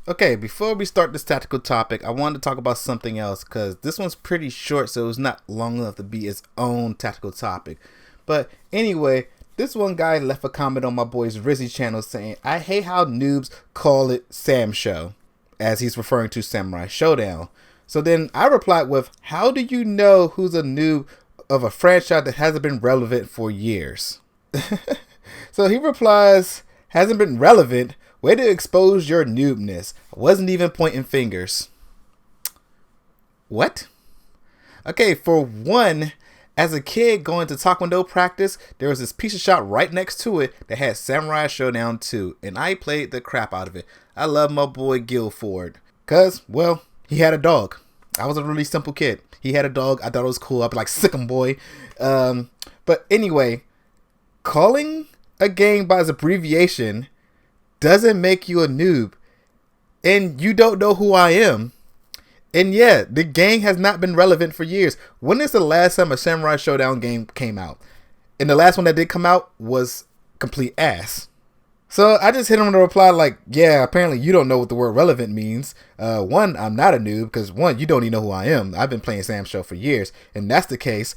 Okay, before we start this tactical topic, I wanted to talk about something else because this one's pretty short, so it's not long enough to be its own tactical topic. But anyway, this one guy left a comment on my boy's Rizzy channel saying, I hate how noobs call it Sam Show, as he's referring to Samurai Showdown. So then I replied with, how do you know who's a noob of a franchise that hasn't been relevant for years? So he replies, hasn't been relevant? Way to expose your noobness. I wasn't even pointing fingers. What? Okay, for one, as a kid going to Taekwondo practice, there was this pizza shop right next to it that had Samurai Showdown 2, and I played the crap out of it. I love my boy Guilford, cause, well, he had a dog. I was a really simple kid. He had a dog. I thought it was cool. I'd be like, sick 'em, boy. But anyway, calling a game by its abbreviation doesn't make you a noob, and you don't know who I am. And yeah, the game has not been relevant for years. When is the last time a Samurai Showdown game came out? And the last one that did come out was complete ass. So I just hit him with a reply like, yeah, apparently you don't know what the word relevant means. One, I'm not a noob because one, you don't even know who I am. I've been playing Sam Show for years, and that's the case.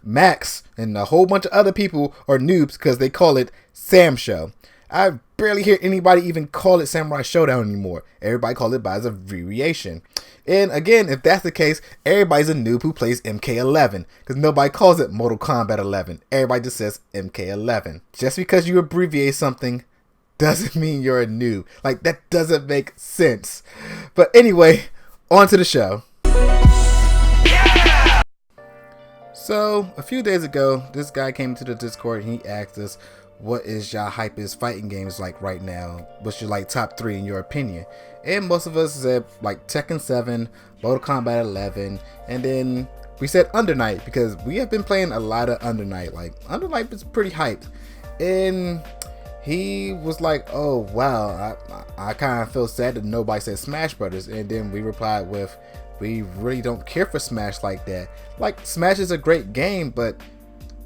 Max and a whole bunch of other people are noobs because they call it Sam Show. I barely hear anybody even call it Samurai Showdown anymore. Everybody calls it by its abbreviation. And again, if that's the case, everybody's a noob who plays MK11 because nobody calls it Mortal Kombat 11. Everybody just says MK11. Just because you abbreviate something doesn't mean you're a noob. Like, that doesn't make sense. But anyway, on to the show. So, a few days ago, this guy came into the Discord and he asked us, what is y'all hypest fighting games like right now? What's your like top 3 in your opinion? And most of us said like Tekken 7, Mortal Kombat 11, and then we said Under Night because we have been playing a lot of Under Night. Like Under Night is pretty hyped. And he was like, oh wow, I kind of feel sad that nobody said Smash Brothers. And then we replied with, we really don't care for Smash like that. Like Smash is a great game, but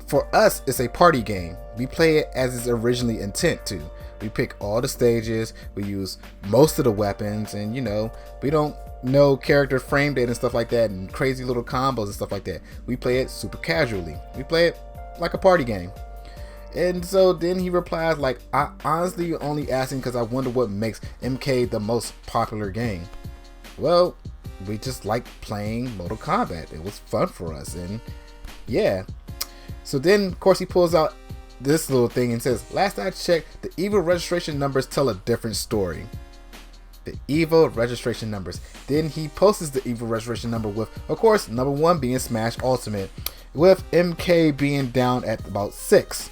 for us, it's a party game. We play it as it's originally intent to. We pick all the stages, we use most of the weapons, and you know, we don't know character frame data and stuff like that, and crazy little combos and stuff like that. We play it super casually. We play it like a party game. And so then he replies like, I honestly only asking because I wonder what makes MK the most popular game. Well, we just like playing Mortal Kombat. It was fun for us, and yeah. So then, of course, he pulls out this little thing and says, last I checked, the Evo registration numbers tell a different story. The Evo registration numbers. Then he posts the Evo registration number with, of course, number 1 being Smash Ultimate, with MK being down at about 6.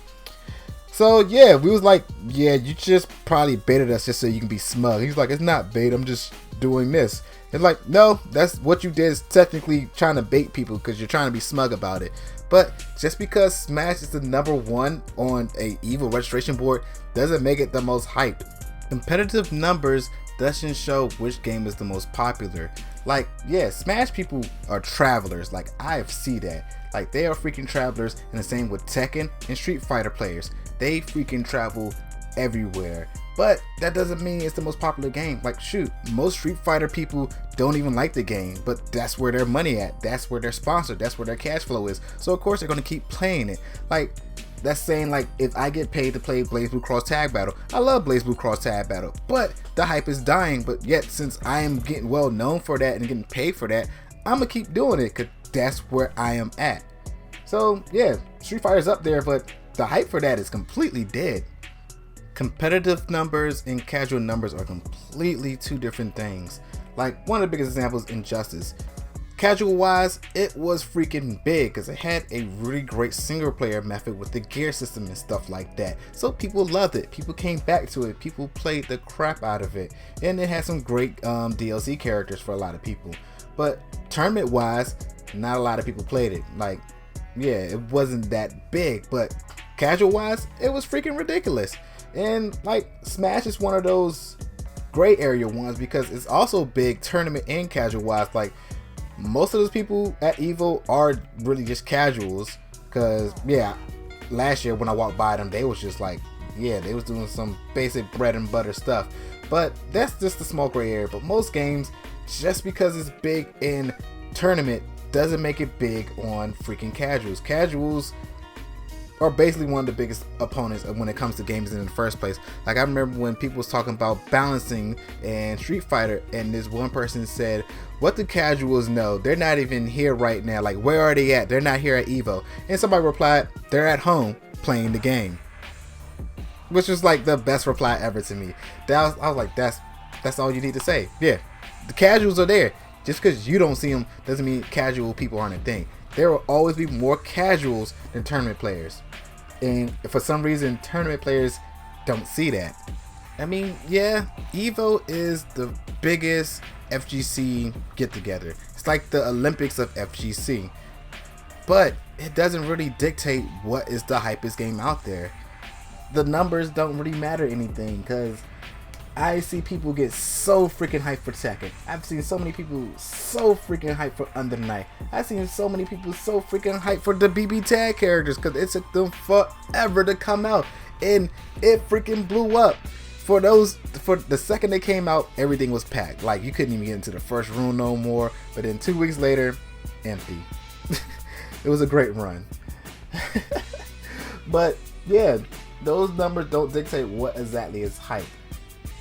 So yeah, we was like, yeah, you just probably baited us just so you can be smug. He's like, it's not bait, I'm just doing this. It's like, no, that's what you did is technically trying to bait people because you're trying to be smug about it. But just because Smash is the number 1 on a Evo registration board doesn't make it the most hyped. Competitive numbers doesn't show which game is the most popular. Like, yeah, Smash people are travelers. Like, I see that. Like, they are freaking travelers, and the same with Tekken and Street Fighter players. They freaking travel everywhere. But that doesn't mean it's the most popular game. Like, shoot, most Street Fighter people don't even like the game, but that's where their money at. That's where they're sponsored. That's where their cash flow is. So of course they're gonna keep playing it. Like, that's saying like, if I get paid to play BlazBlue Cross Tag Battle, I love BlazBlue Cross Tag Battle, but the hype is dying. But yet, since I am getting well known for that and getting paid for that, I'm gonna keep doing it because that's where I am at. So yeah, Street Fighter's up there, but the hype for that is completely dead. Competitive numbers and casual numbers are completely two different things. Like, one of the biggest examples, Injustice. Casual wise, it was freaking big because it had a really great single player method with the gear system and stuff like that. So people loved it. People came back to it. People played the crap out of it. And it had some great DLC characters for a lot of people. But tournament wise, not a lot of people played it. Like, yeah, it wasn't that big. But casual wise, it was freaking ridiculous. And like, Smash is one of those gray area ones because it's also big tournament and casual wise. Like, most of those people at Evo are really just casuals because yeah, last year when I walked by them, they was just like, yeah, they was doing some basic bread and butter stuff. But that's just the small gray area. But most games, just because it's big in tournament doesn't make it big on freaking casuals. Casuals are basically one of the biggest opponents when it comes to games in the first place. Like I remember when people was talking about balancing and Street Fighter, and this one person said, what do casuals know? They're not even here right now. Like, where are they at? They're not here at Evo. And somebody replied, they're at home playing the game. Which was like the best reply ever to me. I was like, that's all you need to say. Yeah, the casuals are there. Just because you don't see them doesn't mean casual people aren't a thing. There will always be more casuals than tournament players. And for some reason, tournament players don't see that. I mean, yeah, Evo is the biggest FGC get-together. It's like the Olympics of FGC. But it doesn't really dictate what is the hypest game out there. The numbers don't really matter anything, because I see people get so freaking hyped for Tekken. I've seen so many people so freaking hyped for Under the Night. I've seen so many people so freaking hyped for the BB Tag characters, because it took them forever to come out, and it freaking blew up. For the second they came out, everything was packed. Like, you couldn't even get into the first room no more. But then 2 weeks later, empty. It was a great run. But yeah, those numbers don't dictate what exactly is hype.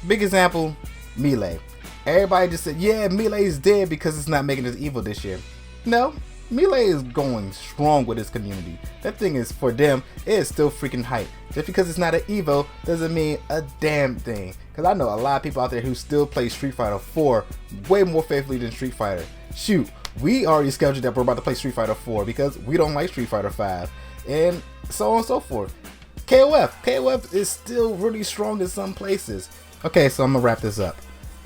Big example, Melee. Everybody just said, yeah, Melee is dead because it's not making it Evo this year. No, Melee is going strong with its community. That thing is, for them, it is still freaking hype. Just because it's not an Evo doesn't mean a damn thing. Because I know a lot of people out there who still play Street Fighter 4 way more faithfully than Street Fighter. Shoot, we already scheduled that we're about to play Street Fighter 4 because we don't like Street Fighter 5. And so on and so forth. KOF is still really strong in some places. Okay, so I'm gonna wrap this up.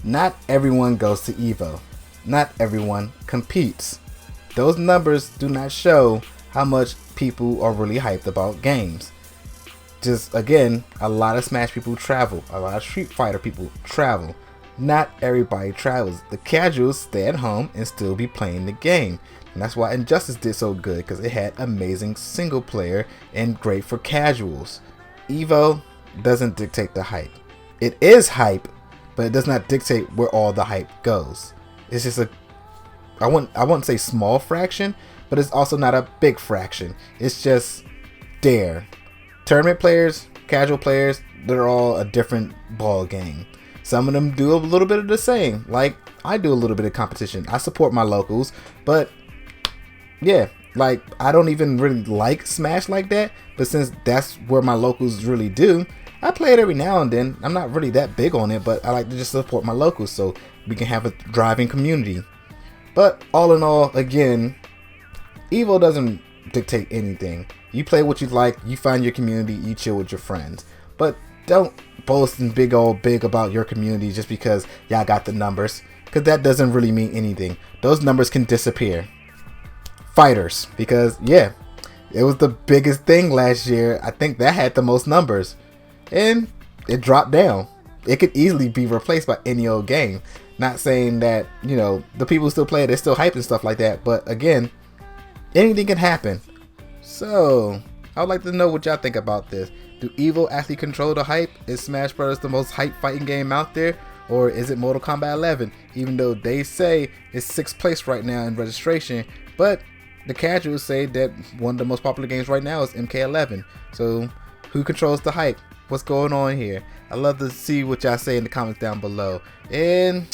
Not everyone goes to Evo. Not everyone competes. Those numbers do not show how much people are really hyped about games. Just again, a lot of Smash people travel. A lot of Street Fighter people travel. Not everybody travels. The casuals stay at home and still be playing the game. And that's why Injustice did so good, because it had amazing single player and great for casuals. Evo doesn't dictate the hype. It is hype, but it does not dictate where all the hype goes. It's just I wouldn't say small fraction, but it's also not a big fraction. It's just there. Tournament players, casual players, they're all a different ball game. Some of them do a little bit of the same. Like, I do a little bit of competition. I support my locals, but yeah, like, I don't even really like Smash like that, but since that's where my locals really do, I play it every now and then. I'm not really that big on it, but I like to just support my locals so we can have a thriving community. But all in all, again, Evo doesn't dictate anything. You play what you like, you find your community, you chill with your friends. But don't boast and big about your community just because y'all got the numbers, because that doesn't really mean anything. Those numbers can disappear. Fighters, because yeah, it was the biggest thing last year. I think that had the most numbers. And it dropped down. It could easily be replaced by any old game. Not saying that, you know, the people who still play it, they're still hyped and stuff like that. But again, anything can happen. So, I would like to know what y'all think about this. Do Evo actually control the hype? Is Smash Bros. The most hype fighting game out there? Or is it Mortal Kombat 11? Even though they say it's 6th place right now in registration. But the casuals say that one of the most popular games right now is MK11. So, who controls the hype? What's going on here? I love to see what y'all say in the comments down below. And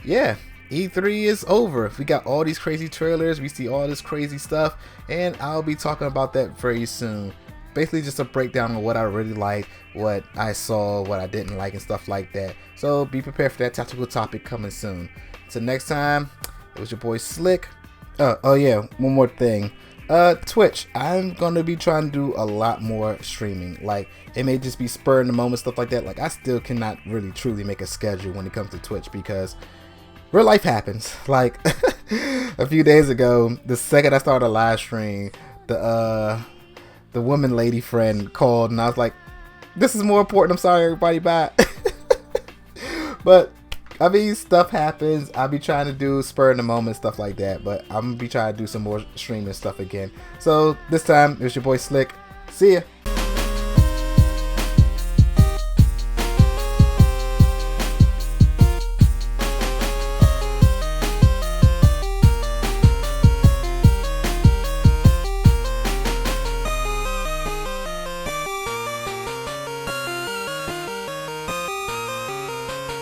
yeah, E3 is over. We got all these crazy trailers. We see all this crazy stuff. And I'll be talking about that very soon. Basically just a breakdown of what I really liked, what I saw, what I didn't like, and stuff like that. So be prepared for that tactical topic coming soon. Until next time, it was your boy Slick. Oh yeah, one more thing. Twitch, I'm gonna be trying to do a lot more streaming. Like, it may just be spur in the moment, stuff like that. Like, I still cannot really truly make a schedule when it comes to Twitch because real life happens. Like a few days ago, the second I started a live stream, the woman lady friend called and I was like, this is more important, I'm sorry everybody, bye. But I mean, stuff happens. I'll be trying to do spur in the moment, stuff like that. But I'm gonna be trying to do some more streaming stuff again. So this time, it was your boy Slick. See ya.